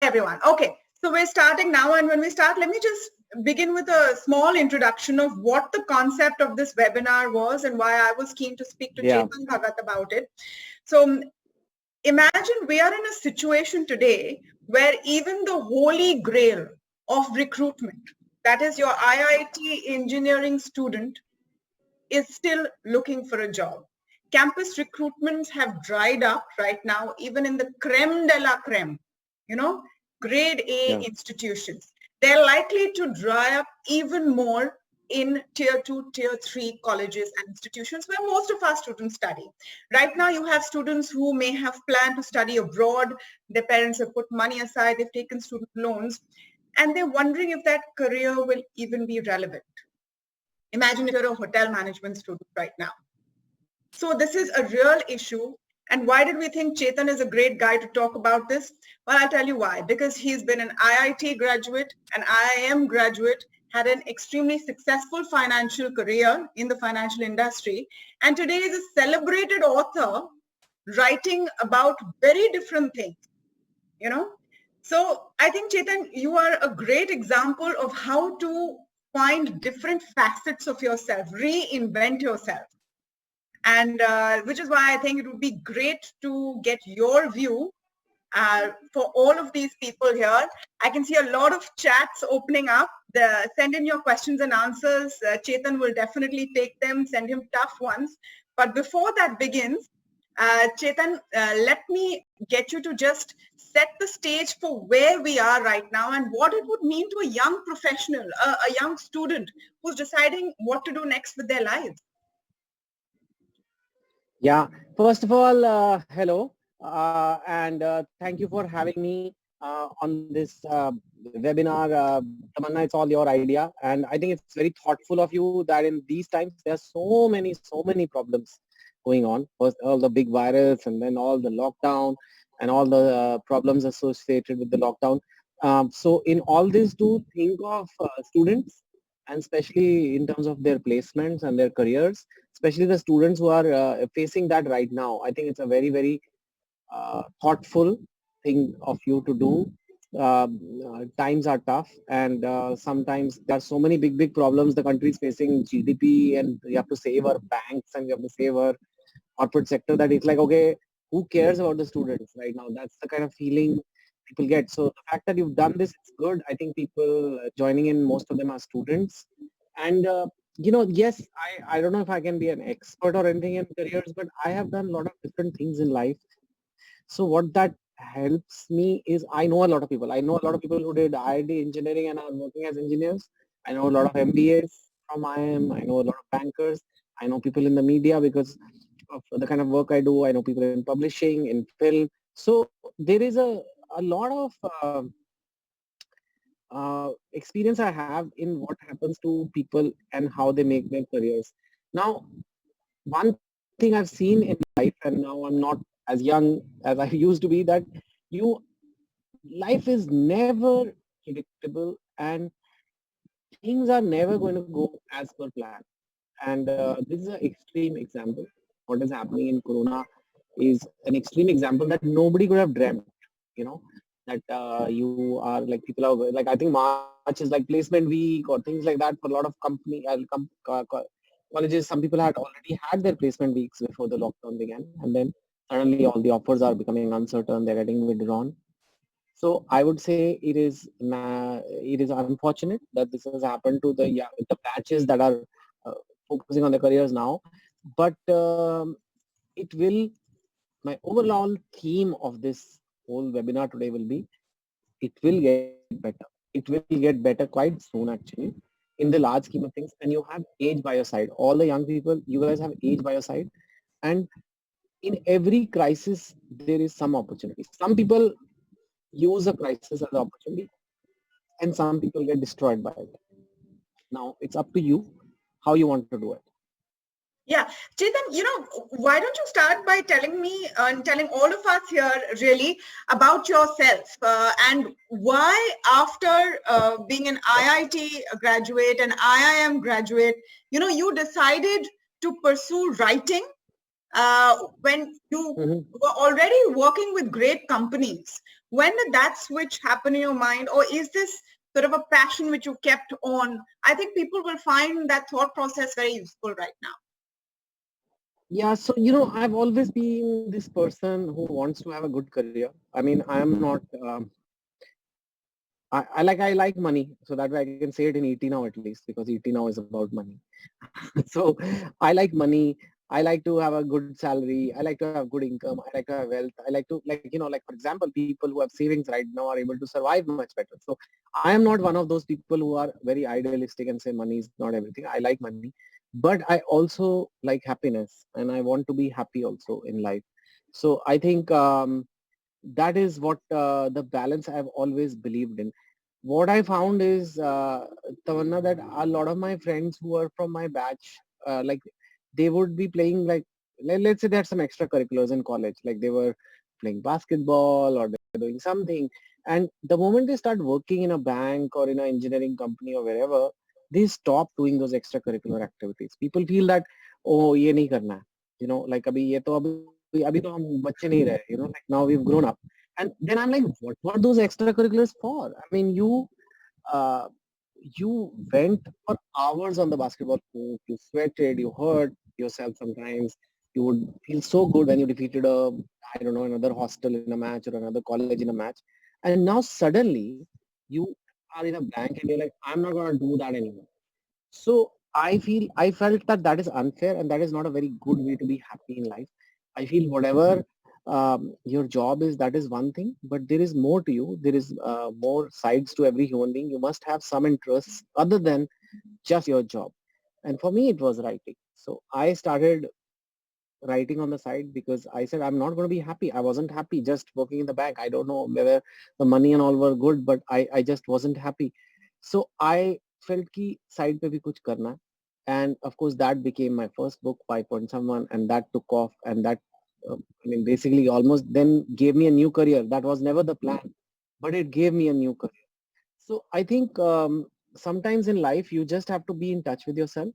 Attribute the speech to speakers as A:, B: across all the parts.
A: everyone. Okay, so we're starting now, and when we start, let me just begin with a small introduction of what the concept of this webinar was and why I was keen to speak to Chetan Bhagat about it. So imagine we are in a situation today where even the holy grail of recruitment, that is your IIT engineering student, is still looking for a job. Campus recruitments have dried up right now, even in the creme de la creme, grade A institutions. They're likely to dry up even more in tier 2, tier 3 colleges and institutions where most of our students study. Right now, you have students who may have planned to study abroad. Their parents have put money aside. They've taken student loans. And they're wondering if that career will even be relevant. Imagine if you're a hotel management student right now. So this is a real issue. And why did we think Chetan is a great guy to talk about this? Well, I'll tell you why. Because he's been an IIT graduate, an IIM graduate, had an extremely successful financial career in the financial industry, and today is a celebrated author writing about very different things, So I think, Chetan, you are a great example of how to find different facets of yourself, reinvent yourself. And which is why I think it would be great to get your view for all of these people here. I can see a lot of chats opening up. Send in your questions and answers. Chetan will definitely take them, send him tough ones. But before that begins, Chetan, let me get you to just set the stage for where we are right now and what it would mean to a young professional, a young student who's deciding what to do next with their lives.
B: Yeah, first of all, hello, and thank you for having me on this webinar. Tamanna, it's all your idea, and I think it's very thoughtful of you that in these times there are so many problems going on. First, all the big virus, and then all the lockdown, and all the problems associated with the lockdown. So in all this, to think of students, and especially in terms of their placements and their careers, especially the students who are facing that right now. I think it's a very thoughtful thing of you to do. Times are tough, and sometimes there are so many big problems the country is facing, GDP, and we have to save our banks and we have to save our corporate sector, that it's like, okay, who cares about the students right now? That's the kind of feeling people get. So the fact that you've done this, it's good. I think people joining in, most of them are students. And yes, I don't know if I can be an expert or anything in careers, but I have done a lot of different things in life. So what that helps me is I know a lot of people. I know a lot of people who did IIT engineering and are working as engineers. I know a lot of MBAs from IIM. I know a lot of bankers. I know people in the media because of the kind of work I do. I know people in publishing, in film. So there is a lot of experience I have in what happens to people and how they make their careers. Now, one thing I've seen in life, and now I'm not as young as I used to be, that life is never predictable and things are never going to go as per plan. And this is an extreme example. What is happening in Corona is an extreme example that nobody could have dreamt, that you are like, people are like, I think March is like placement week or things like that for a lot of colleges. Some people had already had their placement weeks before the lockdown began, and then suddenly all the offers are becoming uncertain, they're getting withdrawn. So I would say it is unfortunate that this has happened to the batches that are focusing on their careers now, but it will, my overall theme of this whole webinar today will be, it will get better. It will get better quite soon, actually, in the large scheme of things. And you have age by your side. All the young people, you guys have age by your side. And in every crisis, there is some opportunity. Some people use a crisis as an opportunity, and some people get destroyed by it. Now, it's up to you how you want to do it.
A: Yeah, Chetan, why don't you start by telling me and telling all of us here really about yourself and why after being an IIT graduate, an IIM graduate, you decided to pursue writing when you were already working with great companies. When did that switch happen in your mind, or is this sort of a passion which you kept on? I think people will find that thought process very useful right now.
B: Yeah, so I've always been this person who wants to have a good career. I mean, I am not. I like money, so that way I can say it in ET now at least, because ET now is about money. So I like money. I like to have a good salary. I like to have good income. I like to have wealth. I like to, like for example, people who have savings right now are able to survive much better. So I am not one of those people who are very idealistic and say money is not everything. I like money, but I also like happiness, and I want to be happy also in life. So I think that is what the balance I've always believed in. What I found is, Tamanna, that a lot of my friends who are from my batch, like they would be playing, like, let's say they had some extracurriculars in college, like they were playing basketball or they're doing something. And the moment they start working in a bank or in an engineering company or wherever, they stop doing those extracurricular activities. People feel that, oh, ye nahi karna hai. Like abhi to hum bacche nahi rahe, like now we've grown up. And then I'm like, what are those extracurriculars for? I mean, uh, you went for hours on the basketball court, you sweated, you hurt yourself sometimes. You would feel so good when you defeated I don't know, another hostel in a match or another college in a match. And now suddenly you are in a bank and you're like, I'm not going to do that anymore. So I felt that that is unfair and that is not a very good way to be happy in life. I feel whatever your job is, that is one thing, but there is more to you. There is more sides to every human being. You must have some interests other than just your job. And for me, it was writing. So I started writing on the side because I said, I'm not going to be happy. I wasn't happy just working in the bank. I don't know whether the money and all were good, but I just wasn't happy. So I felt ki side pe bhi kuch karna hai. And of course, that became my first book, 5 Point Someone, and that took off. And that, I mean, basically almost then gave me a new career. That was never the plan, but it gave me a new career. So I think sometimes in life, you just have to be in touch with yourself.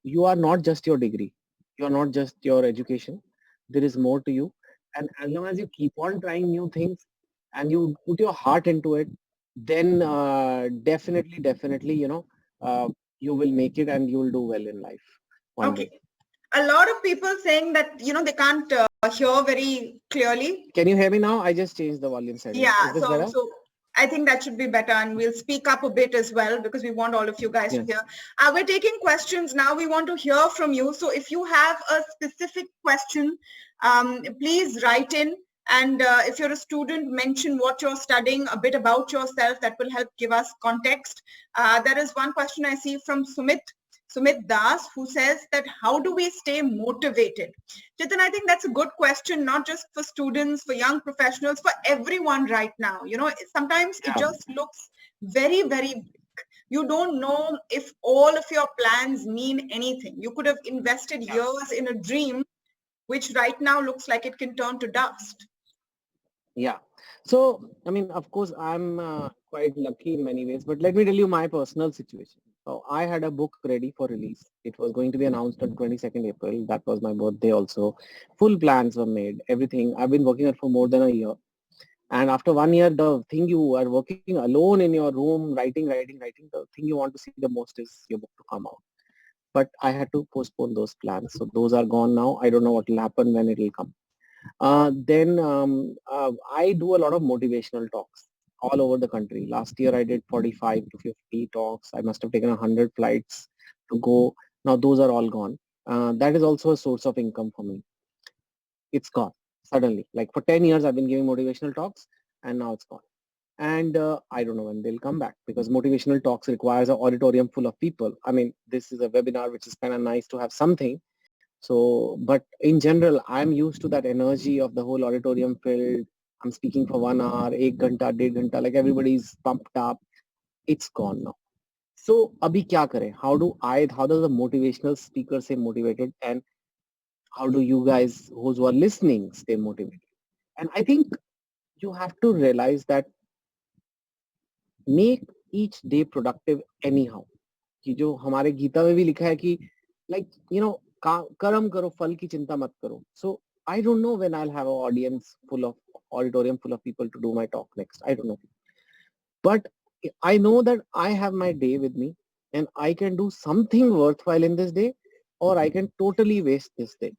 B: You are not just your degree. You are not just your education. There is more to you. And as long as you keep on trying new things and you put your heart into it, then definitely, you will make it and you will do well in life one
A: Okay.
B: day.
A: A lot of people saying that, they can't hear very clearly.
B: Can you hear me now? I just changed the volume settings.
A: Yeah,
B: Is this
A: so
B: better?
A: so I think that should be better, and we'll speak up a bit as well because we want all of you guys to
B: Yes.
A: hear. We're taking questions now. We want to hear from you. So if you have a specific question, please write in. And if you're a student, mention what you're studying, a bit about yourself. That will help give us context. There is one question I see from Sumit Das, who says that how do we stay motivated? Chetan, I think that's a good question, not just for students, for young professionals, for everyone right now. Sometimes it
B: Yeah.
A: just looks very, very big. You don't know if all of your plans mean anything. You could have invested years in a dream, which right now looks like it can turn to dust.
B: Yeah. So, I mean, of course, I'm quite lucky in many ways, but let me tell you my personal situation. So I had a book ready for release. It was going to be announced on 22nd April. That was my birthday also. Full plans were made, everything. I've been working on it for more than a year. And after 1 year, the thing you are working alone in your room, writing, the thing you want to see the most is your book to come out. But I had to postpone those plans. So those are gone now. I don't know what will happen when it will come. Then I do a lot of motivational talks all over the country. Last year I did 45 to 50 talks. I must have taken 100 flights to go. Now those are all gone. That is also a source of income for me. It's gone suddenly. Like for 10 years I've been giving motivational talks and now it's gone. And I don't know when they'll come back because motivational talks requires an auditorium full of people. I mean, this is a webinar which is kind of nice to have something, so, but in general, I'm used to that energy of the whole auditorium filled. I'm speaking for 1 hour, 1 ghanta, 1.5 ghanta, like everybody's pumped up. It's gone now. So, abhi kya kare? How does the motivational speaker stay motivated? And how do you guys, those who are listening, stay motivated? And I think you have to realize that make each day productive anyhow. कि जो हमारे गीता में भी लिखा है कि like कर्म करो फल की चिंता मत करो. So I don't know when I'll have an auditorium full of people to do my talk next. I don't know. But I know that I have my day with me and I can do something worthwhile in this day, or I can totally waste this day.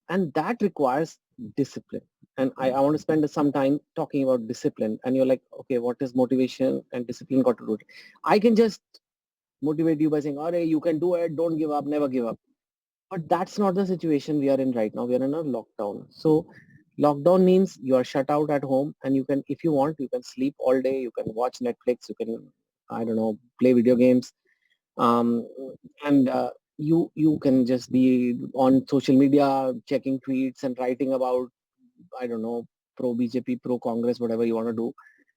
B: And that requires discipline. And I want to spend some time talking about discipline. And you're like, okay, what is motivation and discipline got to do? I can just motivate you by saying, all right, you can do it, don't give up, never give up. But that's not the situation we are in right now. We are in a lockdown. So lockdown means you are shut out at home, and you can, if you want, you can sleep all day, you can watch Netflix, you can, I don't know, play video games, um, and you can just be on social media checking tweets and writing about, I don't know, pro BJP, pro Congress, whatever you want to do.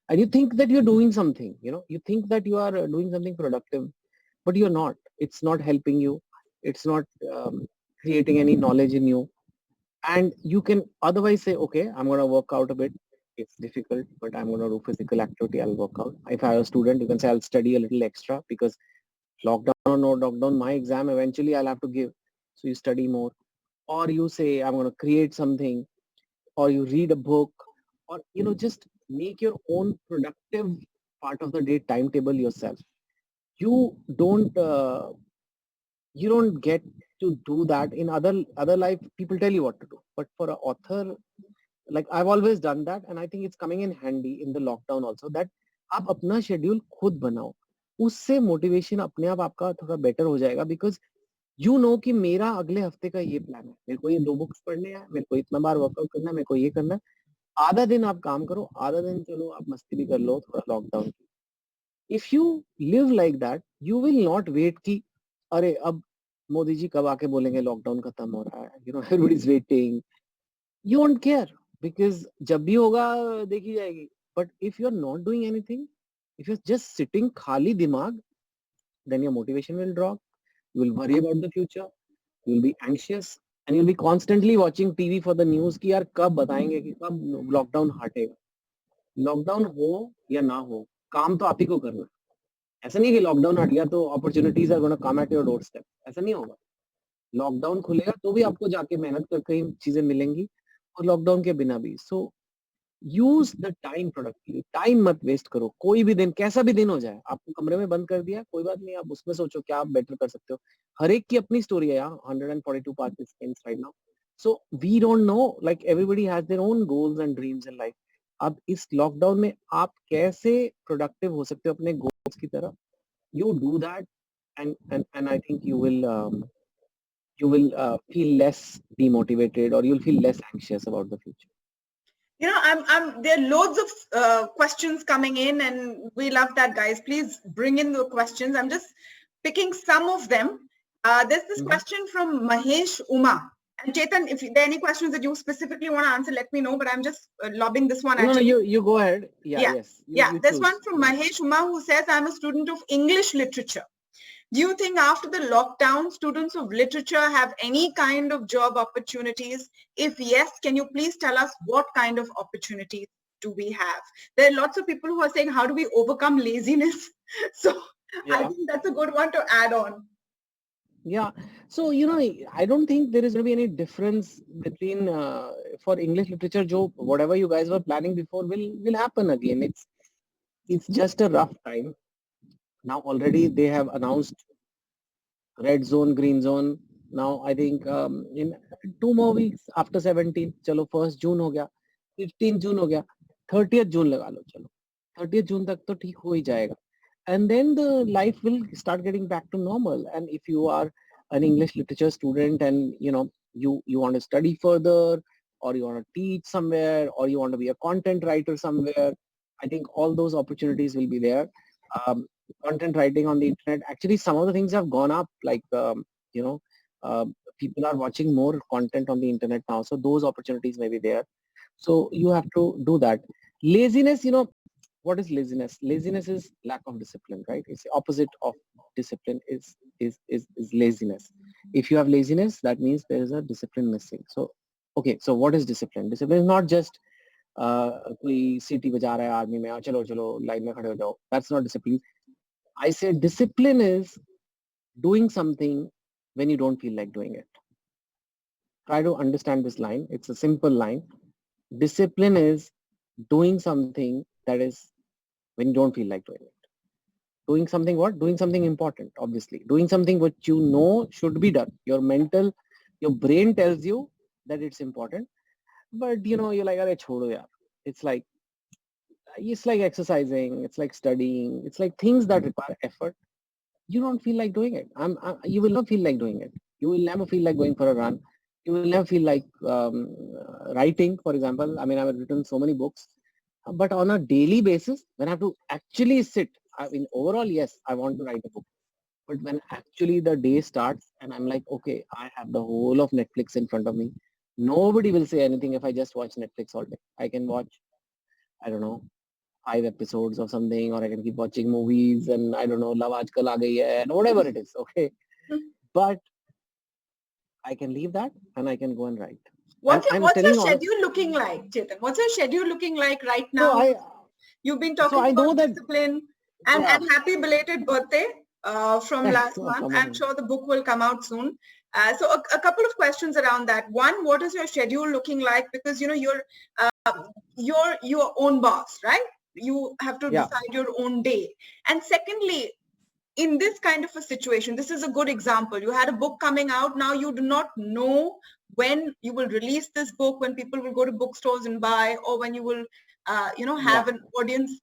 B: And you think that you're doing something, you think that you are doing something productive, but you're not. It's not helping you. It's not creating any knowledge in you. And you can otherwise say, okay, I'm going to work out a bit. It's difficult, but I'm going to do physical activity. I'll work out. If I have a student, you can say I'll study a little extra because lockdown or no lockdown, my exam eventually I'll have to give. So you study more. Or you say, I'm going to create something, or you read a book, or, just make your own productive part of the day timetable yourself. You don't get to do that in other life. People tell you what to do, but for an author, like I've always done that, and I think it's coming in handy in the lockdown also, that आप अपना schedule खुद बनाओ. उससे motivation अपने आप आपका थोड़ा better हो जाएगा, बिकॉज यू नो कि मेरा अगले हफ्ते का ये प्लान है, मेरे को ये 2 बुक्स पढ़ने हैं, मेरे को इतना बार वर्कआउट करना है, मेरे को ये करना है. आधा दिन आप काम करो, आधा दिन चलो आप मस्ती भी कर लो थोड़ा लॉकडाउन की. If you live like that, you will not wait कि अरे अब मोदी जी कब आके बोलेंगे लॉकडाउन खत्म हो रहा है, everybody is waiting. You won't care, because जब भी होगा देखी जाएगी. But if you are not doing anything, if you are just sitting खाली दिमाग, then your motivation will drop. You will worry about the future. You will be anxious, and you'll be constantly watching TV for the news कि यार कब बताएंगे कि कब lockdown हटेगा. Lockdown हो या ना हो, काम तो आप ही को करना है. ऐसा नहीं कि लॉकडाउन हट गया तो opportunities are gonna come at your doorstep. ऐसा नहीं होगा. लॉकडाउन खुलेगा तो भी आपको जाके मेहनत करके चीजें मिलेंगी, और लॉकडाउन के बिना भी. So use the time productively. Time मत वेस्ट करो. कोई भी दिन, कैसा भी दिन हो जाए, आपको कमरे में बंद कर दिया, कोई बात नहीं, आप उसमें सोचो क्या आप बेटर कर सकते हो. हर एक की अपनी स्टोरी है यार. 142 participants right now. So we don't know, like everybody has their own goals and dreams in life. अब इस लॉकडाउन में आप कैसे प्रोडक्टिव हो सकते हो अपने गोल्स की तरफ, you do that, and I think you will feel less demotivated, or you'll feel less anxious about the future.
A: There are loads of questions coming in, and we love that, guys. Please bring in the questions. I'm just picking some of them. There's this question from Mahesh Uma. And Chetan, if there are any questions that you specifically want to answer, let me know. But I'm just lobbing this one at
B: No,
A: you.
B: you go ahead. Yes.
A: You There's one from Mahesh Uma who says, I'm a student of English literature. Do you think after the lockdown, students of literature have any kind of job opportunities? If yes, can you please tell us what kind of opportunities do we have? There are lots of people who are saying, how do we overcome laziness? So I think that's a good one to add on.
B: Yeah. So, I don't think there is going to be any difference between, for English literature, whatever you guys were planning before will happen again. It's just a rough time. Now already they have announced red zone, green zone. Now I think in 2 more weeks after 17, चलो 1st June हो गया, 15th June हो गया, 30th June लगा लो, चलो 30th June तक तो ठीक हो ही जाएगा. And then the life will start getting back to normal. And if you are an English literature student and you want to study further, or you want to teach somewhere, or you want to be a content writer somewhere, I think all those opportunities will be there. Content writing on the internet, actually some of the things have gone up, like people are watching more content on the internet now, so those opportunities may be there. So you have to do that. Laziness, what is laziness? Laziness is lack of discipline, right? It's the opposite of discipline is laziness. If you have laziness, that means there is a discipline missing. So okay, so what is discipline? Discipline is not just कोई सीटी बजा रहा है army में, चलो चलो line में खड़े हो जाओ. That's not discipline. I said discipline is doing something when you don't feel like doing it. try to understand this line. It's a simple line. Discipline is doing something that is when you don't feel like doing it. Doing something what? Doing something important, obviously. Doing something which you know should be done. Your brain tells you that it's important, but you're like, "Arey, chodo yaar." It's like exercising, it's like studying, it's like things that require effort. You don't feel like doing it. You will never feel like doing it. You will never feel like going for a run. You will never feel like writing, for example. I mean, I've written so many books, but on a daily basis, when I have to actually sit, I mean, overall, yes, I want to write a book. But when actually the day starts and I'm like, okay, I have the whole of Netflix in front of me. Nobody will say anything if I just watch Netflix all day. I can watch, I don't know, 5 episodes of something, or I can keep watching movies and I don't know, Love Aajkal Aa Gayi Hai, and whatever it is, okay? But I can leave that and I can go and write. And I'm
A: What's your
B: telling you honest.
A: schedule looking like, Chetan? What's your schedule looking like right
B: So
A: now? You've been talking
B: know
A: about
B: that,
A: discipline,
B: yeah.
A: and happy belated birthday from last
B: Oh,
A: month.
B: come
A: I'm
B: on.
A: sure the book will come out soon. So a couple of questions around that. One, what is your schedule looking like? Because you're your own boss, right? You have to
B: Yeah.
A: decide your own day. And secondly, in this kind of a situation, this is a good example. You had a book coming out. Now you do not know when you will release this book, when people will go to bookstores and buy, or when you will,
B: Yeah.
A: have an audience,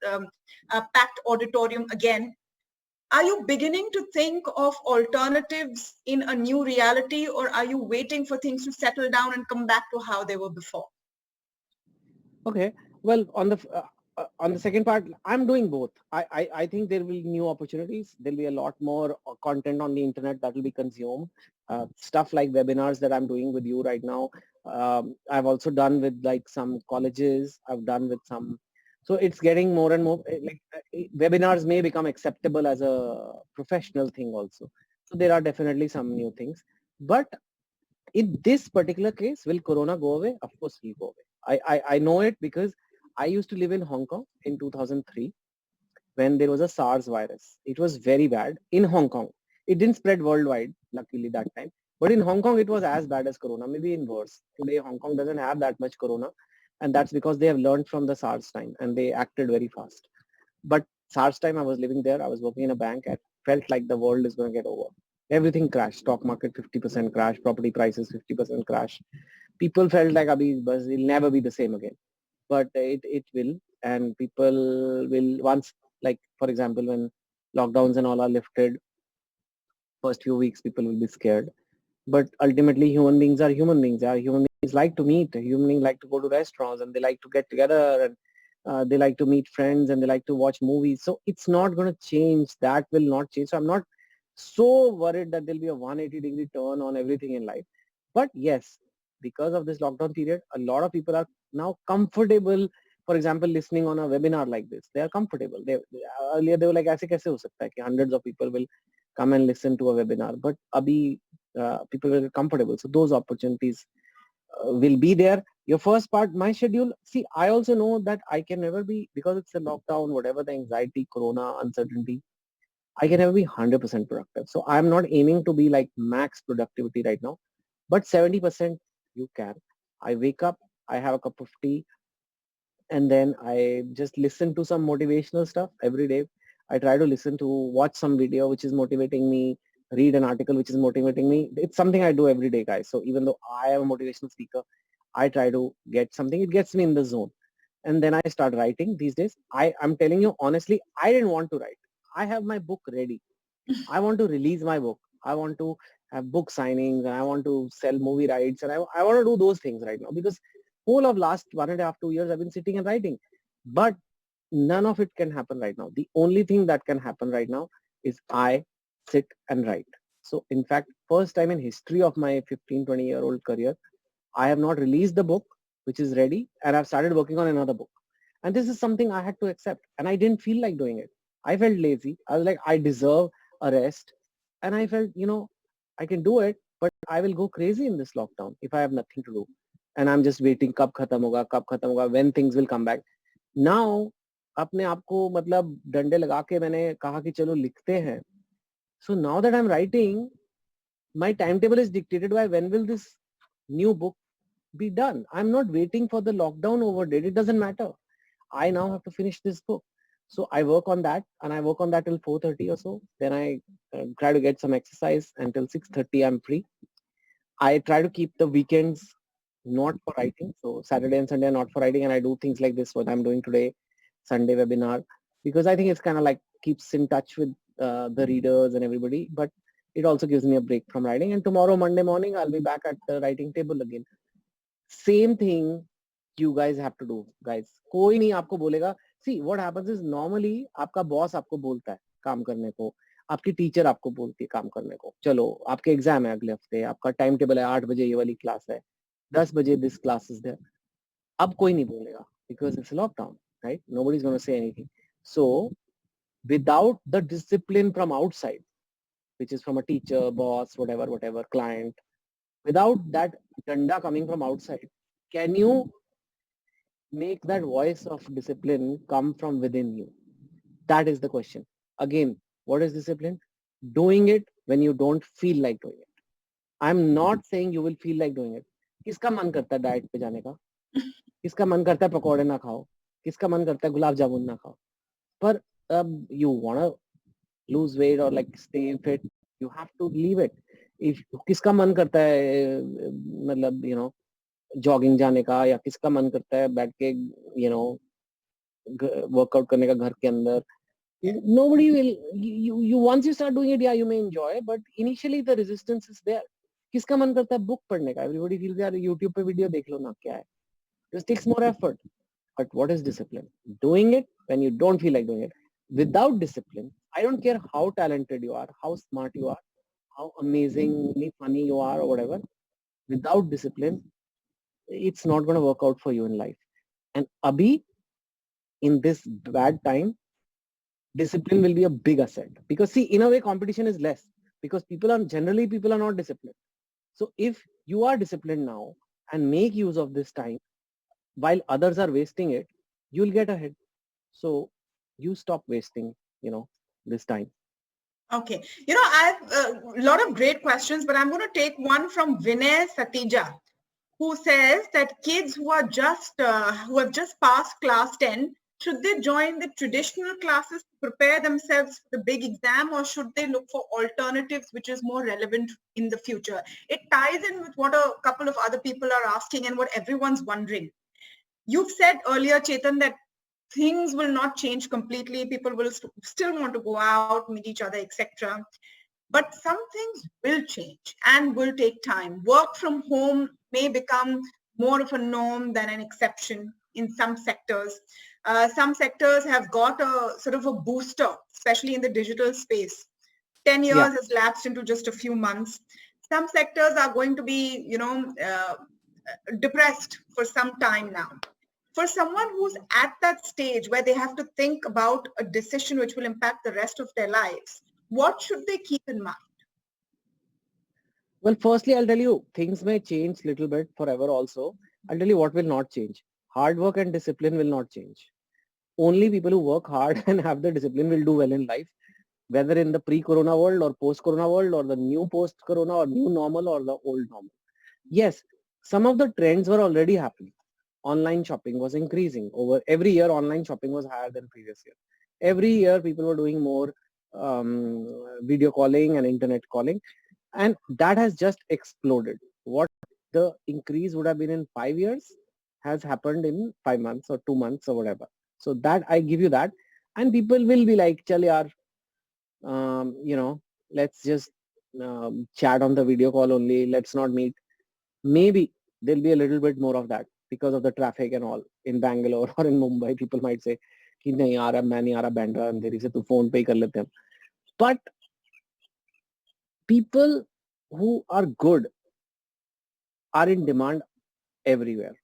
A: packed auditorium again. Are you beginning to think of alternatives in a new reality, or are you waiting for things to settle down and come back to how they were before?
B: Okay. Well, on the second part, I'm doing both. I think there will be new opportunities. There'll be a lot more content on the internet that will be consumed. Stuff like webinars that I'm doing with you right now. I've also done with like some colleges. I've done with some. So it's getting more and more webinars may become acceptable as a professional thing also. So there are definitely some new things. But in this particular case, will Corona go away? Of course, will go away. I know it because I used to live in Hong Kong in 2003 when there was a SARS virus. It was very bad in Hong Kong. It didn't spread worldwide, luckily that time. But in Hong Kong, it was as bad as Corona, maybe in worse. Today, Hong Kong doesn't have that much Corona. And that's because they have learned from the SARS time and they acted very fast. But SARS time, I was living there. I was working in a bank and felt like the world is going to get over. Everything crashed. Stock market 50% crash. Property prices 50% crash. People felt like Abhi, bas, it'll never be the same again. But it will. And people will once, like, for example, when lockdowns and all are lifted, first few weeks, people will be scared. But ultimately, human beings are human beings. Yeah? Human beings like to meet. Human beings like to go to restaurants and they like to get together and they like to meet friends and they like to watch movies. So it's not going to change. That will not change. So I'm not so worried that there'll be a 180-degree turn on everything in life. But yes, because of this lockdown period, a lot of people are now comfortable. For example, listening on a webinar like this, they are comfortable. Earlier they were like, "ऐसे कैसे हो सकता है कि hundreds of people will come and listen to a webinar?" But abhi people will get comfortable. So those opportunities will be there. Your first part, my schedule. See, I also know that I can never be, because it's a lockdown, whatever the anxiety, corona, uncertainty, I can never be 100% productive. So I'm not aiming to be like max productivity right now, but 70% you can. I wake up, I have a cup of tea, and then I just listen to some motivational stuff every day. I try to listen to, watch some video which is motivating me, read an article which is motivating me. It's something I do every day, guys. So even though I am a motivational speaker, I try to get something. It gets me in the zone. And then I start writing these days. I'm telling you honestly, I didn't want to write. I have my book ready. I want to release my book. I want to have book signings and I want to sell movie rights and I want to do those things right now because whole of last 1.5, 2 years I've been sitting and writing. But none of it can happen right now. The only thing that can happen right now is I sit and write. So in fact, first time in history of my 15, 20-year-old career, I have not released the book, which is ready, and I've started working on another book. And this is something I had to accept. And I didn't feel like doing it. I felt lazy. I was like, I deserve a rest. And I felt, I can do it, but I will go crazy in this lockdown if I have nothing to do. And I'm just waiting, kab khatam hoga, when things will come back. Now, अपने आप को मतलब डंडे लगा के मैंने कहा कि चलो लिखते हैं. So now that I'm writing, my timetable is dictated by when will this new book, be done. I'm not waiting for the lockdown over date. It doesn't matter. I now have to finish this book. So I work on that, and I work on that till 4:30 or so. Then I try to get some exercise until 6:30. I'm free. I try to keep the weekends not for writing. So Saturday and Sunday are not for writing, and I do things like this, what I'm doing today, Sunday webinar, because I think it's kind of like keeps in touch with the readers and everybody, but it also gives me a break from writing. And tomorrow, Monday morning, I'll be back at the writing table again. Same thing you guys have to do, guys. कोई नहीं आपको बोलेगा. See, what happens is normally आपका boss आपको बोलता है काम करने को, आपकी टीचर आपको बोलती है काम करने को. चलो आपके एग्जाम है अगले हफ्ते, आपका टाइम टेबल है 8 बजे ये वाली क्लास है, 10 बजे दिस क्लास इज देयर. अब कोई नहीं बोलेगा because it's lockdown, right? Nobody's going to say anything. So without the discipline from outside, which is from a teacher, boss, whatever client, without that danda coming from outside, can you make that voice of discipline come from within you? That is the question. Again, what is discipline? Doing it when you don't feel like doing it. I'm not saying you will feel like doing it. किसका मन करता है diet पे जाने का? किसका मन करता है पकौड़े ना खाओ? किसका मन करता है गुलाब जामुन ना खाओ? पर you wanna lose weight or like stay fit, you have to leave it. If किसका मन करता है मतलब जॉगिंग जाने का, या किसका मन करता है बैठ के वर्कआउट करने का घर के अंदर. Nobody will. You once you start doing it, yeah, you may enjoy, but initially the resistance is there. किसका मन करता है बुक पढ़ने का? Everybody feels यार YouTube पे वीडियो देख लो ना, क्या है? Just takes more effort. But what is discipline? Doing it when you don't feel like doing it. Without discipline, I don't care how talented you are, how smart you are, how amazingly funny you are or whatever. Without discipline, it's not going to work out for you in life. And abhi, in this bad time, discipline will be a big asset, because see, in a way competition is less because people are not disciplined. So if you are disciplined now and make use of this time while others are wasting it, you'll get ahead. So you stop wasting this time.
A: Okay. I have a lot of great questions, but I'm going to take one from Vinay Satija, who says that kids who have just passed class 10, should they join the traditional classes to prepare themselves for the big exam, or should they look for alternatives which is more relevant in the future? It ties in with what a couple of other people are asking and what everyone's wondering. You've said earlier, Chetan, that things will not change completely. People will still want to go out, meet each other, etc. But some things will change and will take time. Work from home may become more of a norm than an exception in some sectors. Some sectors have got a sort of a booster, especially in the digital space. 10 years has lapsed into just a few months. Some sectors are going to be, depressed for some time now. For someone who's at that stage where they have to think about a decision which will impact the rest of their lives, what should they keep in mind?
B: Well, firstly, I'll tell you, things may change little bit forever also. I'll tell you what will not change. Hard work and discipline will not change. Only people who work hard and have the discipline will do well in life, whether in the pre-corona world or post-corona world or the new post-corona or new normal or the old normal. Yes, some of the trends were already happening. Online shopping was increasing. Over every year, online shopping was higher than previous year. Every year, people were doing more video calling and internet calling, and that has just exploded. What the increase would have been in 5 years has happened in 5 months or 2 months or whatever. So that I give you that, and people will be like, "Chal yaar, let's just chat on the video call only. Let's not meet." Maybe there'll be a little bit more of that because of the traffic and all in Bangalore or in Mumbai. People might say, "कि नहीं आ रहा, मैं नहीं आ रहा Bandra अंधेरी से, तू phone पे ही कर लेते हैं." But people who are good are in demand everywhere,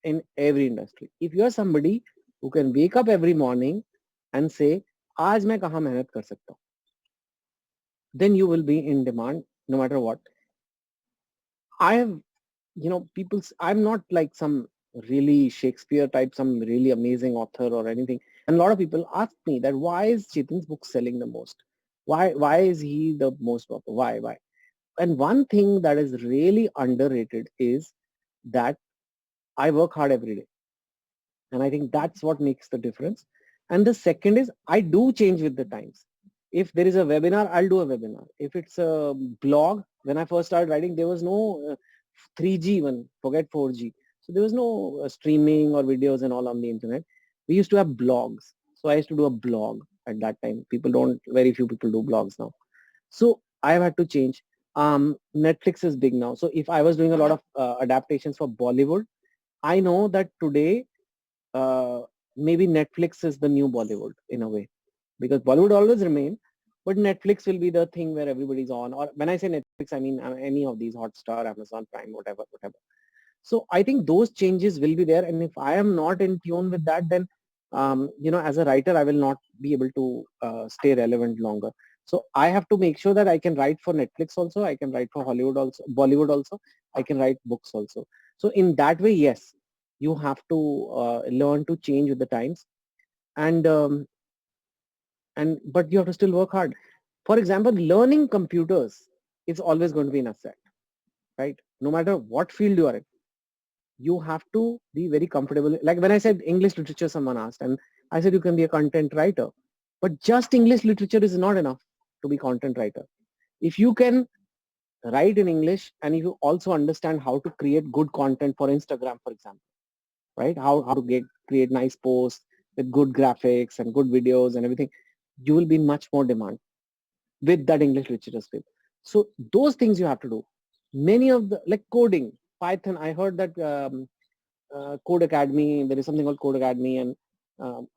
B: in every industry. If you are somebody who can wake up every morning and say, आज मैं कहाँ मेहनत कर सकता हूँ, then you will be in demand no matter what. I have, people, I'm not like some really Shakespeare type, some really amazing author or anything. And a lot of people ask me that why is Chetan's book selling the most? Why is he the most popular? Why? And one thing that is really underrated is that I work hard every day. And I think that's what makes the difference. And the second is I do change with the times. If there is a webinar, I'll do a webinar. If it's a blog, when I first started writing, there was no 3G even, forget 4G. So there was no streaming or videos and all on the internet. We used to have blogs. So I used to do a blog at that time. Very few people do blogs now. So I've had to change. Netflix is big now. So if I was doing a lot of adaptations for Bollywood, I know that today uh, maybe Netflix is the new Bollywood in a way, because Bollywood always remain, but Netflix will be the thing where everybody's on. Or when I say Netflix, I mean any of these, Hotstar, Amazon Prime, whatever. So I think those changes will be there, and if I am not in tune with that, then as a writer, I will not be able to stay relevant longer. So I have to make sure that I can write for Netflix also, I can write for Hollywood also, Bollywood also, I can write books also. So in that way, yes, you have to learn to change with the times, and but you have to still work hard. For example, learning computers is always going to be an asset, right? No matter what field you are in, you have to be very comfortable. Like when I said English literature, someone asked, and I said you can be a content writer, but just English literature is not enough to be content writer. If you can write in English and if you also understand how to create good content for Instagram, for example, right? How to create nice posts with good graphics and good videos and everything, you will be in much more demand with that English literature skill. So those things you have to do. Many of the, like coding, Python, I heard that Code Academy, there is something called Code Academy, and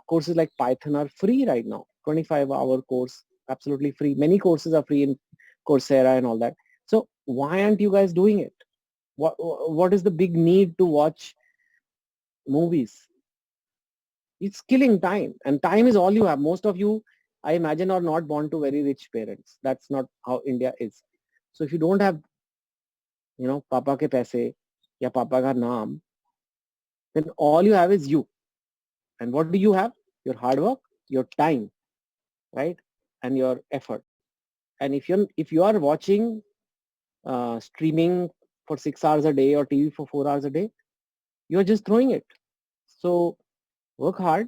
B: courses like Python are free right now. 25-hour course, absolutely free. Many courses are free in Coursera and all that. So why aren't you guys doing it? What is the big need to watch movies? It's killing time, and time is all you have. Most of you, I imagine, are not born to very rich parents. That's not how India is. So if you don't have, papa ke paise ya papa ka naam, then all you have is you. And what do you have? Your hard work, your time, right? And your effort. And if you are watching streaming for 6 hours a day or TV for 4 hours a day, you're just throwing it. So work hard.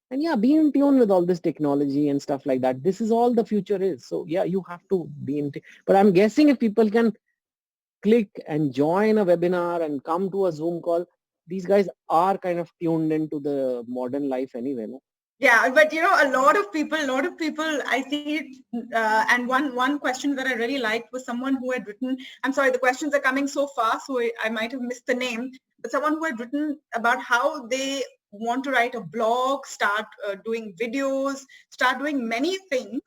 B: And yeah, be in tune with all this technology and stuff like that. This is all the future is. So yeah, you have to be in. But I'm guessing if people can click and join a webinar and come to a Zoom call, these guys are kind of tuned into the modern life anyway. No?
A: Yeah, but a lot of people, I see it, and one question that I really liked was someone who had written, I'm sorry, the questions are coming so fast, so I might have missed the name, but someone who had written about how they want to write a blog, start doing videos, start doing many things,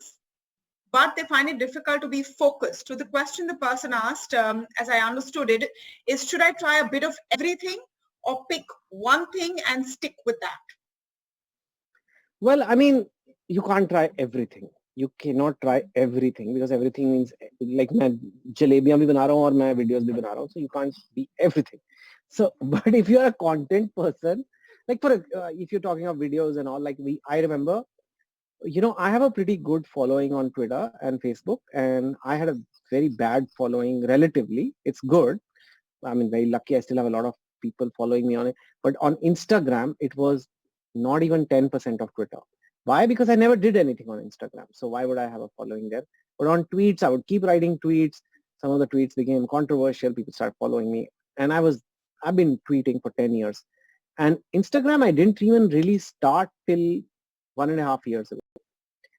A: but they find it difficult to be focused. So the question the person asked, as I understood it, is should I try a bit of everything or pick one thing and stick with that?
B: Well, I mean, you can't try everything. You cannot try everything because everything means like मैं जलेबियां भी बना रहा हूँ और मैं videos भी बना रहा हूँ. So you can't be everything. So, but if you're a content person, like if you're talking of videos and all, like I remember, I have a pretty good following on Twitter and Facebook, and I had a very bad following relatively. It's good. I mean, very lucky. I still have a lot of people following me on it. But on Instagram, it was not even 10% of Twitter. Why? Because I never did anything on Instagram. So why would I have a following there? But on tweets, I would keep writing tweets. Some of the tweets became controversial. People started following me. And I've been tweeting for 10 years. And Instagram, I didn't even really start till 1.5 years ago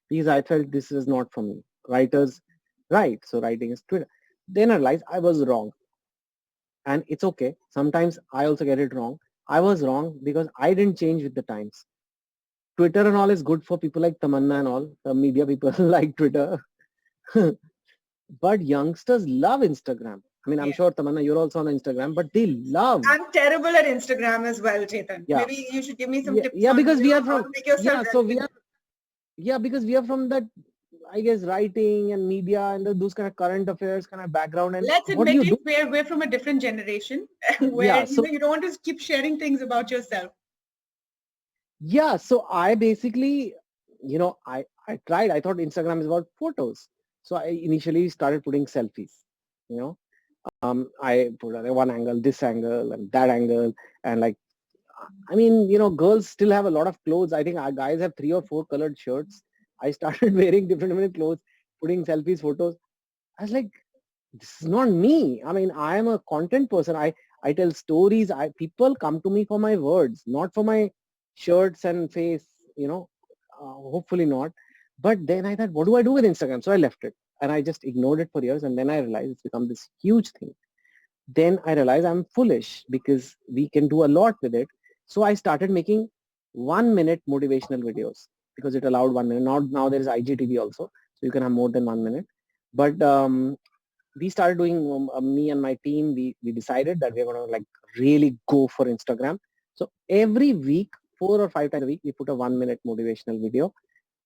B: because I felt this is not for me. Writers write. So writing is Twitter. Then I realized I was wrong. And it's okay. Sometimes I also get it wrong. I was wrong because I didn't change with the times. Twitter and all is good for people like Tamanna and all. The media people like Twitter. But youngsters love Instagram. I mean, I'm sure Tamanna, you're also on Instagram, but they love.
A: I'm terrible at Instagram as well, Chetan.
B: Yeah.
A: Maybe you should give me some tips.
B: Yeah, because we are from.
A: How to make yourself relevant.
B: Because we are from that, I guess, writing and media and those kind of current affairs kind of background. And
A: let's
B: what do
A: admit
B: you
A: it,
B: do?
A: we're from a different generation where you don't want to keep sharing things about yourself.
B: Yeah, so I basically, I tried. I thought Instagram is about photos. So I initially started putting selfies. you know. I put one angle, this angle, and that angle, and like, I mean, girls still have a lot of clothes. I think our guys have 3 or 4 colored shirts. I started wearing different clothes, putting selfies, photos. I was like, this is not me. I mean, I am a content person. I tell stories. People come to me for my words, not for my shirts and face. You know, hopefully not. But then I thought, what do I do with Instagram? So I left it and I just ignored it for years. And then I realized it's become this huge thing. Then I realized I'm foolish because we can do a lot with it. So I started making 1 minute motivational videos because it allowed 1 minute. Now there is IGTV also, so you can have more than 1 minute. But we started doing me and my team. We decided that we're going to like really go for Instagram. So every week, 4 or 5 times a week, we put a 1 minute motivational video.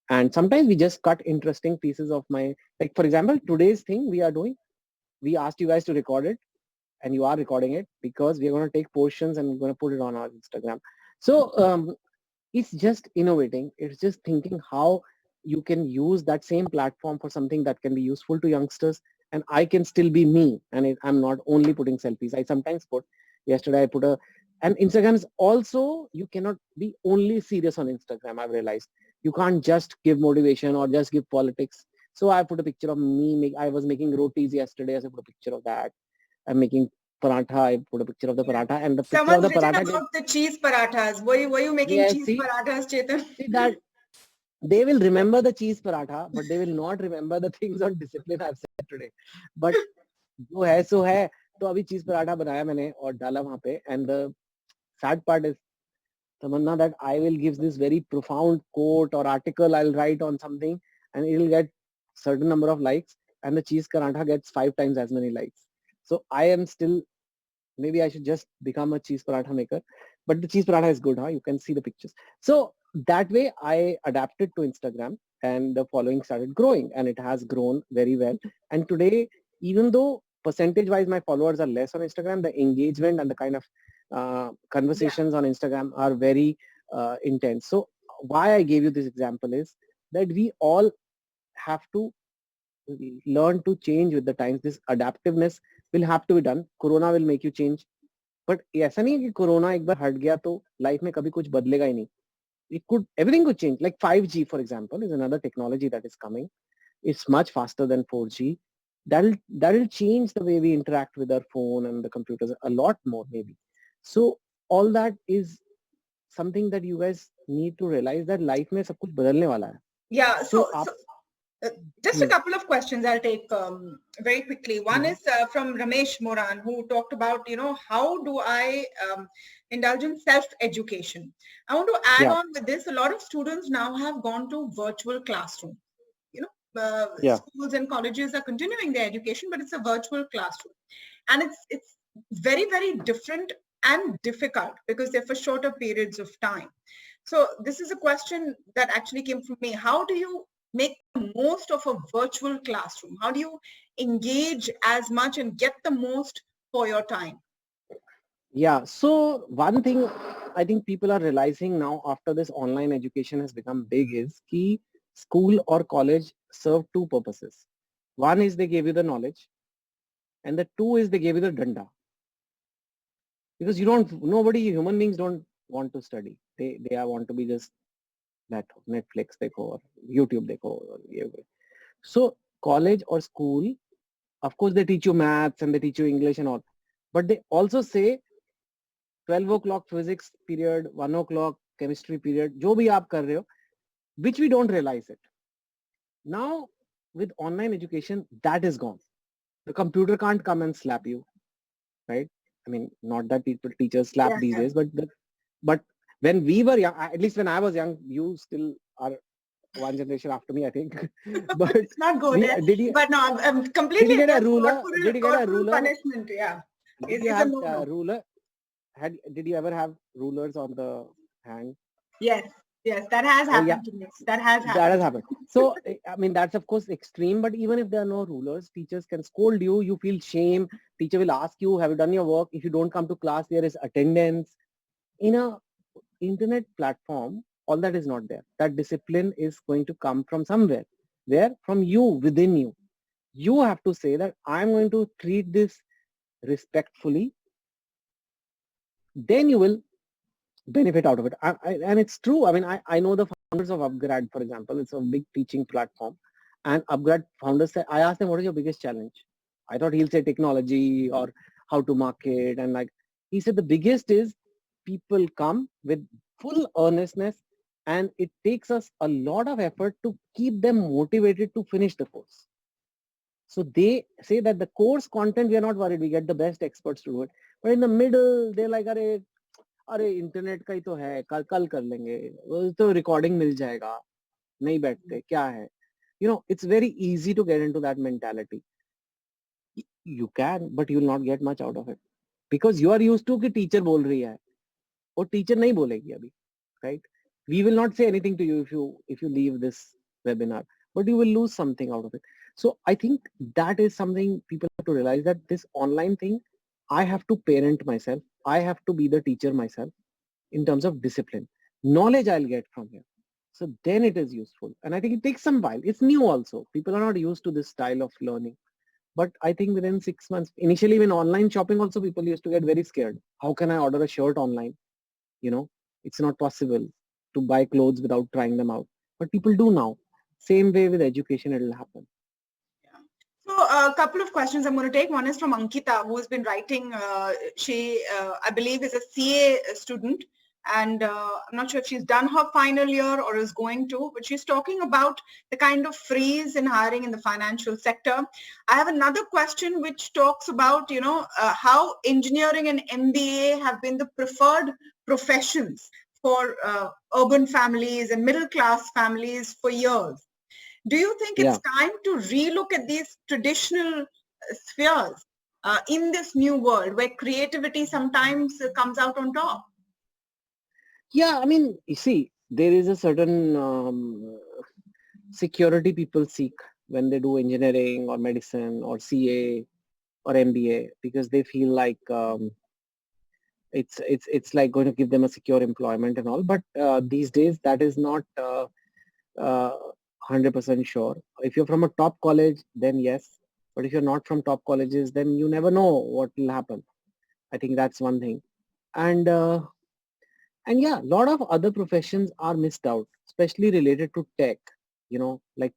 B: And sometimes we just cut interesting pieces of my, like for example, today's thing we are doing. We asked you guys to record it and you are recording it because we're going to take portions and we're going to put it on our Instagram. So it's just innovating. It's just thinking how you can use that same platform for something that can be useful to youngsters. And I can still be me. And I'm not only putting selfies. I sometimes put, yesterday I put and Instagram is also, you cannot be only serious on Instagram. I've realized you can't just give motivation or just give politics. So I put a picture of me. I was making rotis yesterday. So I put a picture of that. I'm making paratha. I put a picture of the
A: Yeah.
B: paratha and the picture of
A: Someone's
B: the
A: written
B: paratha gets,
A: about the cheese parathas. Were you making
B: yes,
A: cheese parathas, Chetan?
B: see that they will remember the cheese paratha, but they will not remember the things on discipline I've said today. But जो है सो है. तो अभी चीज पराठा बनाया मैंने और डाला वहां पे. And the sad part is, Tamanna, that I will give this very profound quote or article I'll write on something and it will get certain number of likes and the cheese paratha gets 5 times as many likes. So I am still, maybe I should just become a cheese paratha maker. But the cheese paratha is good, huh? You can see the pictures. So that way I adapted to Instagram and the following started growing and it has grown very well. And today, even though percentage wise my followers are less on Instagram, the engagement and the kind of
A: Yeah.
B: conversations on Instagram are very intense. So why I gave you this example is that we all have to learn to change with the times. This adaptiveness will have to be done. Corona will make you change. But ऐसा नहीं है कि corona एक बार हट गया तो life में कभी कुछ बदलेगा ही नहीं. It could, everything could change. Like 5G, for example, is another technology that is coming. It's much faster than 4G. That'll change the way we interact with our phone and the computers a lot more, maybe. So all that is something that you guys need to realize that life में सब कुछ बदलने वाला है.
A: Yeah.
B: So
A: So,
B: आप,
A: just a couple of questions I'll take very quickly. One is from Ramesh Moran, who talked about, how do I indulge in self-education? I want to add
B: yeah,
A: on with this. A lot of students now have gone to virtual classroom.
B: yeah,
A: Schools and colleges are continuing their education, but it's a virtual classroom, and it's very, very different and difficult because they're for shorter periods of time. So this is a question that actually came from me. How do you make the most of a virtual classroom? How do you engage as much and get the most for your time?
B: yeah. So one thing I think people are realizing now after this online education has become big is कि school or college serve two purposes. One is they gave you the knowledge, and the two is they gave you the danda. Because nobody, human beings don't want to study. They want to be just that Netflix देखो or YouTube देखो or ये. So college or school, of course they teach you maths and they teach you English and all, but they also say 12 o'clock physics period, 1 o'clock chemistry period, जो भी आप कर रहे हो, which we don't realize it. Now, with online education, that is gone. The computer can't come and slap you, right? I mean, not that people teachers slap
A: Yeah,
B: these
A: yeah.
B: days, but when we were young, at least when I was young, you still are one generation after me, I think. But
A: Let's not go there.
B: did you
A: But no, I'm
B: did
A: completely
B: you get a
A: against
B: ruler?
A: corporal,
B: Did you get a
A: corporal
B: ruler?
A: punishment. Yeah,
B: Did you
A: it's a
B: have
A: no-no.
B: a ruler? Did you ever have rulers on the hand?
A: Yes, yes, that has
B: Oh yeah,
A: happened to me. That has
B: that has
A: happened to
B: happened.
A: me.
B: So, I mean, that's of course extreme, but even if there are no rulers, teachers can scold you. You feel shame. Teacher will ask you, have you done your work? If you don't come to class, there is attendance. In a internet platform, all that is not there. That discipline is going to come from somewhere. Where? From you, within you. You have to say that I'm going to treat this respectfully, then you will benefit out of it. And it's true. I mean, I know the founders of Upgrad, for example. It's a big teaching platform. And Upgrad founders said, I asked them, what is your biggest challenge? I thought he'll say technology or how to market. And like, he said, the biggest is people come with full earnestness, and it takes us a lot of effort to keep them motivated to finish the course. So they say that the course content, we are not worried. We get the best experts to do it. But in the middle, they're like, अरे internet का ही तो है, कल कल कर लेंगे, वो तो रिकॉर्डिंग मिल जाएगा, नहीं बैठते क्या है. It's very easy to get into that mentality. You can, but you will not get much out of it because you are used to कि टीचर बोल रही है और टीचर नहीं बोलेगी अभी, right? We will not say anything to you if you leave this webinar, but you will lose something out of it. So I think that is something people have to realize, that this online thing, I have to parent myself. I have to be the teacher myself in terms of discipline. Knowledge I'll get from here. So then it is useful. And I think it takes some while. It's new also. People are not used to this style of learning. But I think within 6 months, initially when online shopping also, people used to get very scared. How can I order a shirt online? It's not possible to buy clothes without trying them out. But people do now. Same way with education, it will happen.
A: So a couple of questions I'm going to take. One is from Ankita, who has been writing. She, I believe, is a CA student. And I'm not sure if she's done her final year or is going to, but she's talking about the kind of freeze in hiring in the financial sector. I have another question which talks about, how engineering and MBA have been the preferred professions for urban families and middle class families for years. Do you think it's time to relook at these traditional spheres in this new world where creativity sometimes comes out on top?
B: Yeah, I mean, you see, there is a certain security people seek when they do engineering or medicine or CA or MBA, because they feel like it's like going to give them a secure employment and all. But these days, that is not 100% sure. If you're from a top college, then yes. But if you're not from top colleges, then you never know what will happen. I think that's one thing. And yeah, a lot of other professions are missed out, especially related to tech. Like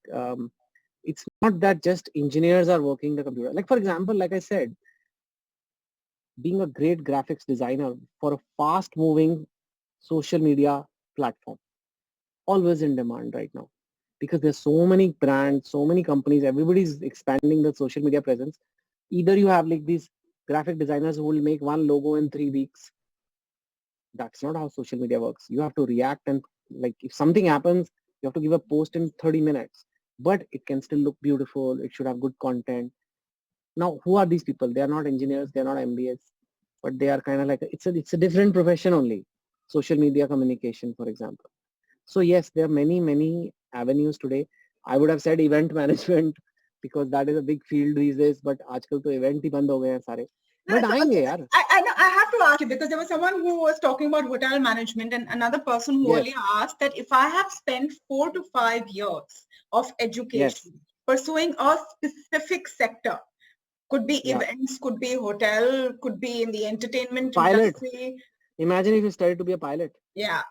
B: it's not that just engineers are working the computer. Like for example, like I said, being a great graphics designer for a fast moving social media platform, always in demand right now, because there's so many brands, so many companies, everybody's expanding the social media presence. Either you have like these graphic designers who will make one logo in 3 weeks. That's not how social media works. You have to react, and like if something happens, you have to give a post in 30 minutes, but it can still look beautiful. It should have good content. Now, who are these people? They are not engineers, they're not MBAs, but they are kind of like, it's a different profession only. Social media communication, for example. So yes, there are many avenues today. I would have said event management because that is a big field these days, but आजकल तो event ही बंद हो गए हैं सारे. But आएंगे यार.
A: I have to ask you, because there was someone who was talking about hotel management, and another person who earlier asked that if I have spent 4 to 5 years of education pursuing a specific sector, could be events, could be hotel, could be in the entertainment industry.
B: Imagine if you studied to be a pilot.
A: Yeah.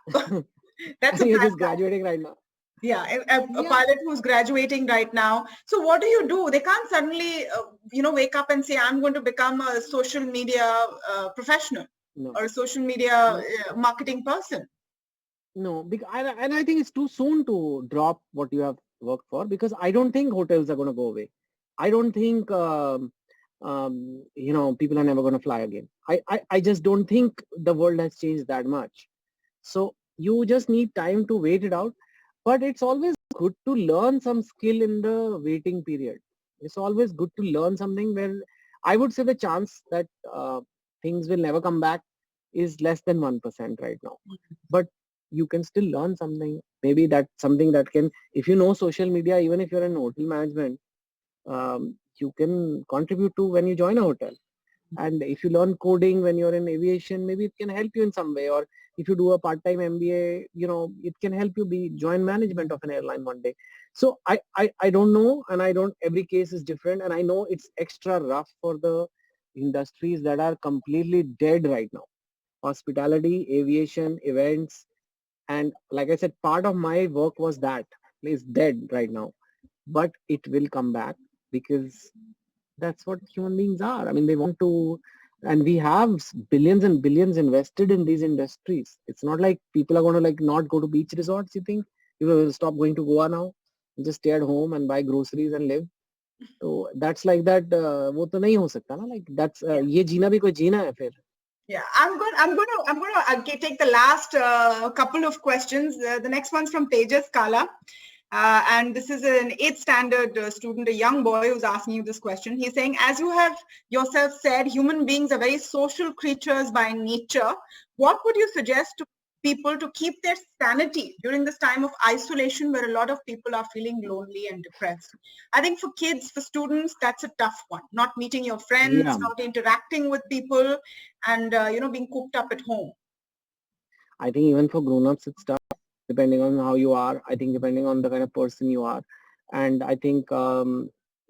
A: That's
B: you're just graduating right now.
A: Yeah, a pilot who's graduating right now. So what do? They can't suddenly, wake up and say, I'm going to become a social media professional or a social media marketing person.
B: No, and I think it's too soon to drop what you have worked for, because I don't think hotels are going to go away. I don't think, people are never going to fly again. I just don't think the world has changed that much. So you just need time to wait it out. But it's always good to learn some skill in the waiting period. It's always good to learn something where I would say the chance that things will never come back is less than 1% right now. But you can still learn something. Maybe that's something that can, if you know social media, even if you're in hotel management, you can contribute to when you join a hotel. And if you learn coding when you're in aviation, maybe it can help you in some way. Or if you do a part-time MBA, it can help you join management of an airline one day. So I don't know, and I don't, every case is different. And I know it's extra rough for the industries that are completely dead right now. Hospitality, aviation, events. And like I said, part of my work was that is dead right now, but it will come back because that's what human beings are. I mean, they want to, and we have billions and billions invested in these industries. It's not like people are going to like not go to beach resorts. You think people will stop going to Goa now and just stay at home and buy groceries and live? So that's like that. वो तो नहीं हो सकता ना, like that's ये जीना भी कोई जीना है फिर.
A: Yeah, I'm going to take the last couple of questions. The next one's from Tejas Kala. And this is an 8th standard student, a young boy who's asking you this question. He's saying, as you have yourself said, human beings are very social creatures by nature. What would you suggest to people to keep their sanity during this time of isolation where a lot of people are feeling lonely and depressed? I think for kids, for students, that's a tough one. Not meeting your friends, not interacting with people, and being cooped up at home.
B: I think even for grown-ups, it's tough, depending on how you are. I think depending on the kind of person you are. And I think,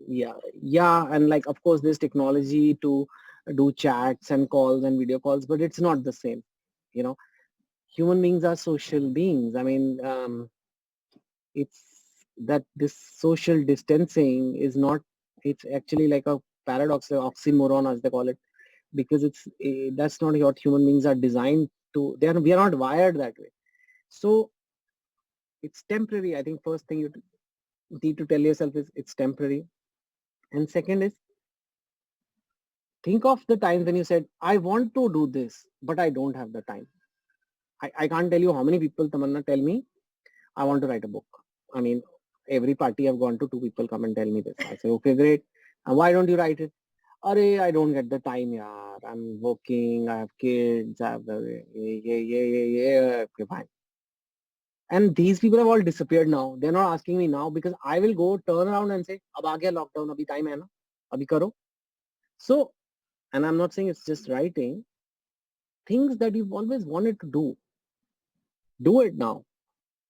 B: yeah. And like, of course, there's technology to do chats and calls and video calls, but it's not the same. Human beings are social beings. I mean, it's that this social distancing is not, it's actually like a paradox, an oxymoron as they call it, because that's not what human beings are designed to. We are not wired that way. So it's temporary. I think first thing you need to tell yourself is it's temporary. And second is, think of the times when you said, I want to do this, but I don't have the time. I can't tell you how many people, Tamanna, tell me, I want to write a book. I mean, every party I've gone to, 2 people come and tell me this. I say, okay, great. And why don't you write it? I don't get the time, yaar. I'm working, I have kids, I have yeah. Okay, fine. And these people have all disappeared now. They're not asking me now because I will go turn around and say, ab aa gaya lockdown, abhi time hai na, abhi karo. So, and I'm not saying it's just writing, things that you've always wanted to do it now.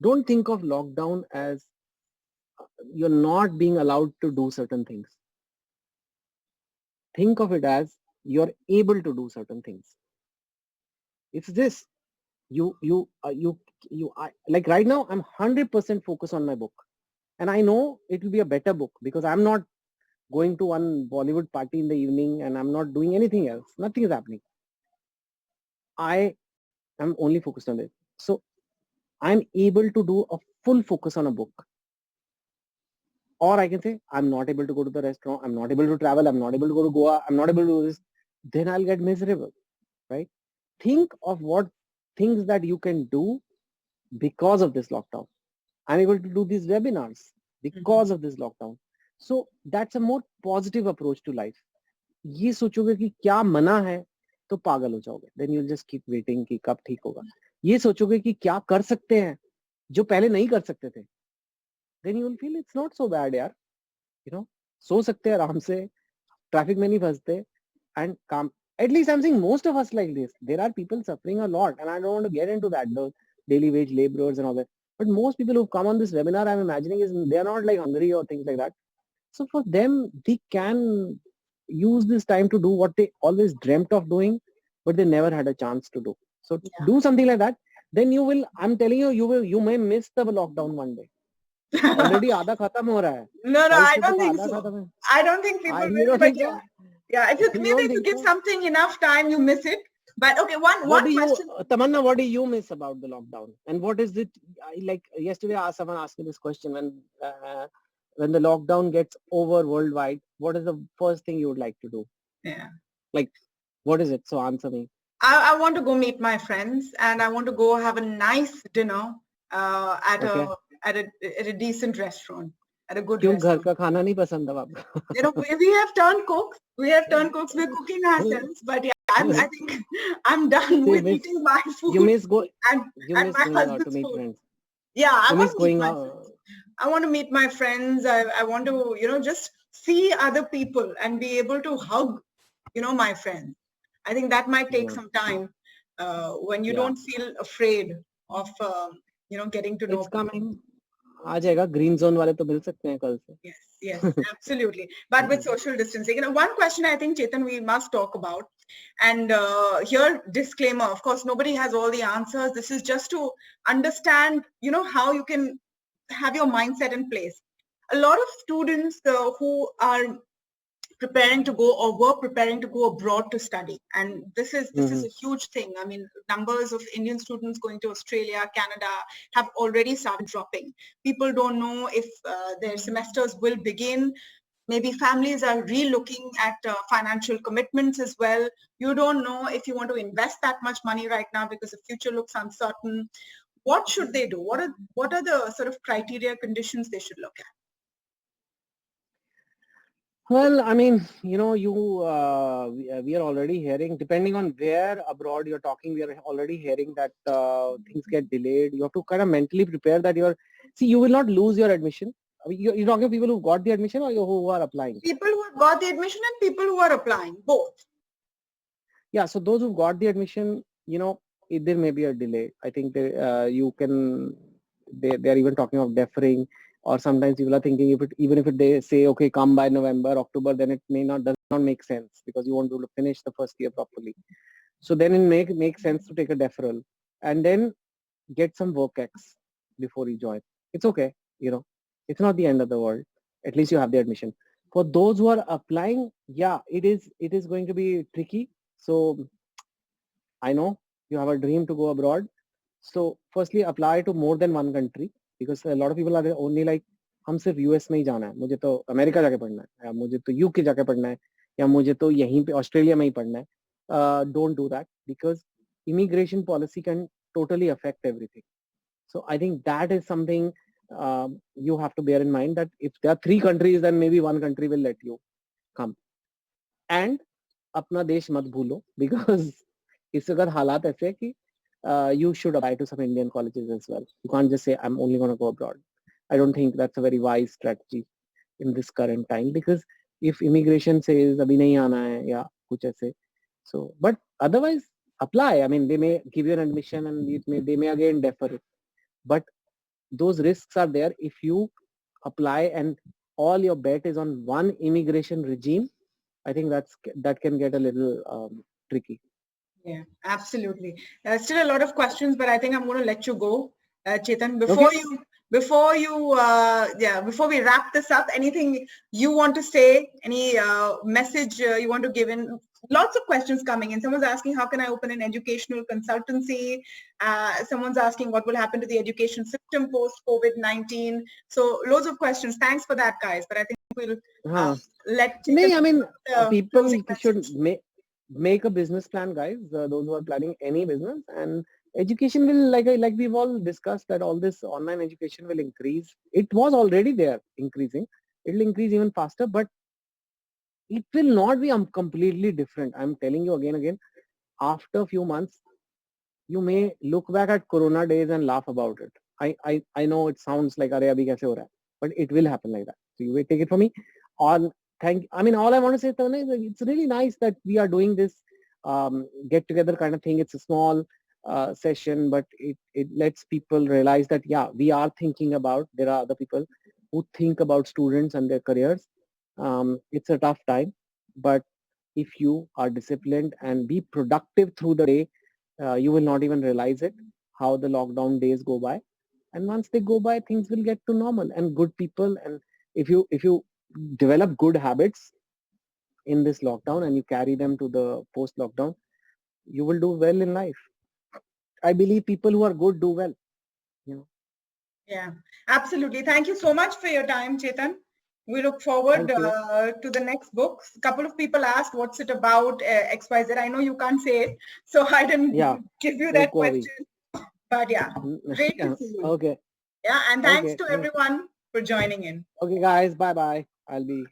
B: Don't think of lockdown as you're not being allowed to do certain things. Think of it as you're able to do certain things. It's this. Like right now, I'm 100% focused on my book. And I know it will be a better book because I'm not going to one Bollywood party in the evening and I'm not doing anything else. Nothing is happening. I am only focused on it. So I'm able to do a full focus on a book. Or I can say, I'm not able to go to the restaurant. I'm not able to travel. I'm not able to go to Goa. I'm not able to do this. Then I'll get miserable, right? Think of what things that you can do because of this lockdown. I'm able to do these webinars because of this lockdown. So that's a more positive approach to life. ये सोचोगे कि क्या मना है तो पागल हो जाओगे. Then you'll just keep waiting कि कब ठीक होगा. ये सोचोगे कि क्या कर सकते हैं जो पहले नहीं कर सकते थे. Then you will feel it's not so bad यार. सो सकते हैं आराम से, ट्रैफिक में नहीं फंसते and calm. At least I'm saying most of us like this. There are people suffering a lot and I don't want to get into that, the daily wage laborers and all that. But most people who've come on this webinar, I'm imagining is they're not like hungry or things like that. So for them, they can use this time to do what they always dreamt of doing, but they never had a chance to do. So do something like that. Then you will, I'm telling you, you may miss the lockdown one day. Already आधा खत्म हो रहा है.
A: No, I don't think so. I don't think people
B: you don't think so?
A: Yeah, if you give something enough time, you miss it. But okay, one question.
B: Tamanna, what do you miss about the lockdown? And what is it, like yesterday someone asked me this question, when the lockdown gets over worldwide, what is the first thing you would like to do?
A: Yeah.
B: Like, what is it? So answer me.
A: I want to go meet my friends and I want to go have a nice dinner at a decent restaurant. At a good restaurant.
B: घर का खाना नहीं पसंद है आपको?
A: We have turned cooks. We're cooking ourselves. But yeah, I think I'm done with eating my food.
B: You miss going
A: out
B: to meet friends.
A: Yeah, I want to meet my friends. I want to meet my friends. I want to, just see other people and be able to hug my friend. I think that might take some time when you don't feel afraid of, getting to know.
B: It's coming. आ जाएगा green zone वाले तो मिल सकते हैं कल से.
A: Yes, absolutely. But with social distancing, one question I think, Chetan, we must talk about, and here, disclaimer, of course, nobody has all the answers. This is just to understand, how you can have your mindset in place. A lot of students who are preparing to go or were preparing to go abroad to study, and this is a huge thing. I mean, numbers of Indian students going to Australia, Canada have already started dropping. People don't know if their semesters will begin. Maybe families are re-looking at financial commitments as well. You don't know if you want to invest that much money right now because the future looks uncertain. What should they do? What are the sort of criteria, conditions they should look at?
B: Well, I mean, we are already hearing, depending on where abroad you're talking, we are already hearing that things get delayed. You have to kind of mentally prepare that you will not lose your admission. I mean, you're talking people who got the admission or who are applying?
A: People who have got the admission and people who are applying, both.
B: Yeah, so those who got the admission, there may be a delay. I think they're even talking of deferring. Or sometimes people are thinking even if they say, okay, come by November, October, then it does not make sense because you want to finish the first year properly. So then it makes sense to take a deferral and then get some work X before you join. It's okay, it's not the end of the world. At least you have the admission. For those who are applying, it is going to be tricky. So I know you have a dream to go abroad. So firstly, apply to more than one country. Because a lot of people are only like, हम सिर्फ US में ही जाना है, मुझे तो America जाके पढ़ना है, या मुझे तो यूके जाके पढ़ना है, या मुझे तो यहीं पे ऑस्ट्रेलिया में ही पढ़ना है. Don't do that because immigration policy can totally affect everything. So I think that is something you have to bear in mind, that if there are 3 countries, then maybe one country will let you come. And अपना देश मत भूलो because इस वक्त हालात ऐसे है कि you should apply to some Indian colleges as well. You can't just say, I'm only going to go abroad. I don't think that's a very wise strategy in this current time because if immigration says, abhi nahi aana hai, ya kuch aise. So, but otherwise, apply. I mean, they may give you an admission and they may again defer it. But those risks are there if you apply and all your bet is on one immigration regime. I think that can get a little tricky.
A: Yeah, absolutely. Still a lot of questions, but I think I'm going to let you go, Chetan. Before we wrap this up, anything you want to say? Any message you want to give in? Lots of questions coming in. Someone's asking, how can I open an educational consultancy? Someone's asking, what will happen to the education system post COVID-19? So loads of questions. Thanks for that, guys. But I think we'll let.
B: I mean, people should make a business plan, guys. Those who are planning any business, and education will, like we've all discussed, that all this online education will increase. It was already there, increasing. It will increase even faster, but it will not be completely different. I'm telling you again. After a few months, you may look back at Corona days and laugh about it. I know it sounds like "Arey abhi kaise ho raha hai," but it will happen like that. So you will take it from me. All I want to say, Tanya, is it's really nice that we are doing this get together kind of thing. It's a small session, but it lets people realize that we are thinking about. There are other people who think about students and their careers. It's a tough time, but if you are disciplined and be productive through the day, you will not even realize it, how the lockdown days go by. And once they go by, things will get to normal. And good people, and if you develop good habits in this lockdown and you carry them to the post lockdown, you will do well in life. I believe people who are good do well.
A: Yeah, absolutely. Thank you so much for your time, Chetan. We look forward to the next book. A couple of people asked, what's it about, XYZ? I know you can't say it, so I didn't give you that question. But great to see you.
B: Okay.
A: Yeah, and thanks to everyone for joining in.
B: Okay, guys, bye-bye. I'll be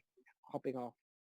B: hopping off.